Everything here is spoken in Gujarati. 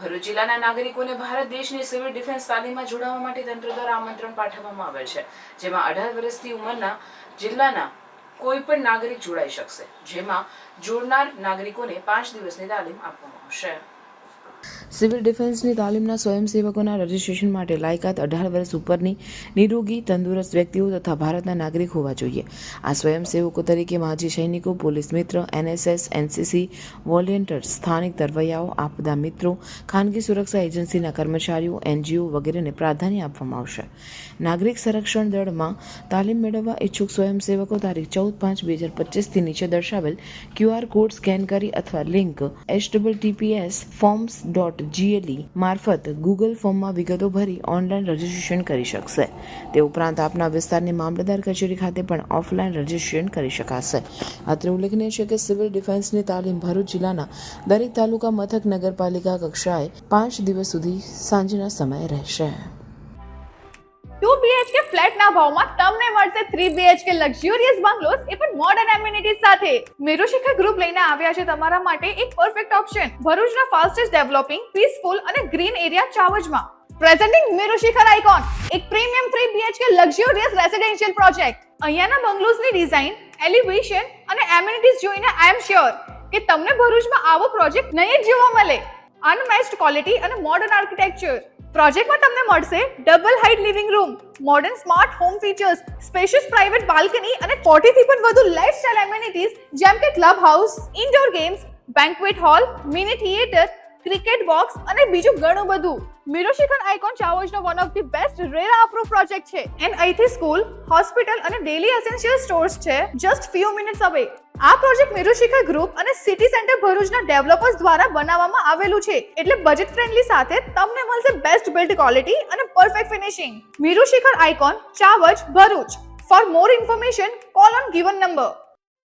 ભરૂચ જિલ્લાના નાગરિકોને ભારત દેશની સિવિલ ડિફેન્સ તાલીમમાં જોડાવા માટે તંત્ર દ્વારા આમંત્રણ પાઠવવામાં આવેલ છે, જેમાં 18 વર્ષથી ઉંમરના જિલ્લાના કોઈ પણ નાગરિક જોડાઈ શકશે, જેમાં જોડનાર નાગરિકોને 5 દિવસની તાલીમ આપવામાં આવશે. સિવિલ ડિફેન્સની તાલીમના સ્વયંસેવકોના રજિસ્ટ્રેશન માટે લાયકાત 18 વર્ષ ઉપરની નિરોગી તંદુરસ્ત વ્યક્તિઓ તથા ભારતના નાગરિક હોવા જોઈએ. આ સ્વયંસેવકો તરીકે માજી સૈનિકો, પોલીસ મિત્ર, NSS, NCC વોલેન્ટિયર્સ, સ્થાનિક તરવૈયાઓ, આપદા મિત્રો, ખાનગી સુરક્ષા એજન્સીના કર્મચારીઓ, NGO વગેરેને પ્રાધાન્ય આપવામાં આવશે. નાગરિક સંરક્ષણ દળમાં તાલીમ મેળવવા ઈચ્છુક સ્વયંસેવકો તારીખ 14/5/2025થી નીચે દર્શાવેલ QR કોડ સ્કેન કરી અથવા લિંક https://forms.gle મારફત ગૂગલ ફોર્મમાં વિગતો ભરી ઓનલાઈન રજિસ્ટ્રેશન કરી શકશે. તે ઉપરાંત આપના વિસ્તારની મામલતદાર કચેરી ખાતે પણ ઓફલાઈન રજિસ્ટ્રેશન કરી શકાશે. અત્રે ઉલ્લેખનીય છે કે સિવિલ ડિફેન્સની તાલીમ ભરૂચ જિલ્લાના દરેક તાલુકા મથક નગરપાલિકા કક્ષાએ 5 દિવસ સુધી સાંજના સમયે રહેશે. 2 BHK ફ્લેટના ભાવમાં તમને મળશે 3 BHK લક્ઝુરિયસ બંગલોઝ, એ પણ મોડર્ન એમિનિટીઝ સાથે. મેરુશિખર ગ્રુપ લઈને આવ્યા છે તમારા માટે એક પરફેક્ટ ઓપ્શન ભરૂચના ફાસ્ટેસ્ટ ડેવલપિંગ, પીસફુલ અને ગ્રીન એરિયા ચાવજમાં. પ્રેઝન્ટિંગ મેરુશિખર આઇકોન, એક premium 3 BHK luxurious residential project. અહીંયાના બંગલોઝની ડિઝાઇન, એલિવેશન અને એમિનિટીઝ જોઈને આઈ એમ શ્યોર કે તમને ભરૂચમાં આવો પ્રોજેક્ટ નહીં જ જોવા મળે. અનમેચ્ડ ક્વોલિટી અને મોડર્ન આર્કિટેક્ચર. પ્રોજેક્ટમાં તમને મળશે double height living room, modern smart home features, spacious private balcony અને 40 થી પણ વધુ લાઇફસ્ટાઇલ એમિનિટીઝ જેમ કે club house, indoor games, banquet hall, mini theatre, cricket box અને બીજું ઘણું બધું. મેરુશિખર આઇકોન ચાવજનો one of the best RERA approve project છે. એન્ડ અહીંથી સ્કૂલ, હોસ્પિટલ અને ડેલી એસેન્શિયલ સ્ટોર્સ છે જસ્ટ ફ્યુ મિનિટ્સ અવે. આ પ્રોજેક્ટ મેરુશિખર ગ્રુપ અને સિટી સેન્ટર ભરૂચના ડેવલપર્સ દ્વારા બનાવવામાં આવેલું છે, એટલે બજેટ ફ્રેન્ડલી સાથે તમને મળશે બેસ્ટ બિલ્ડ ક્વોલિટી અને perfect finishing. Merushikhar icon Chavaj Bharuch. For more information call on given number.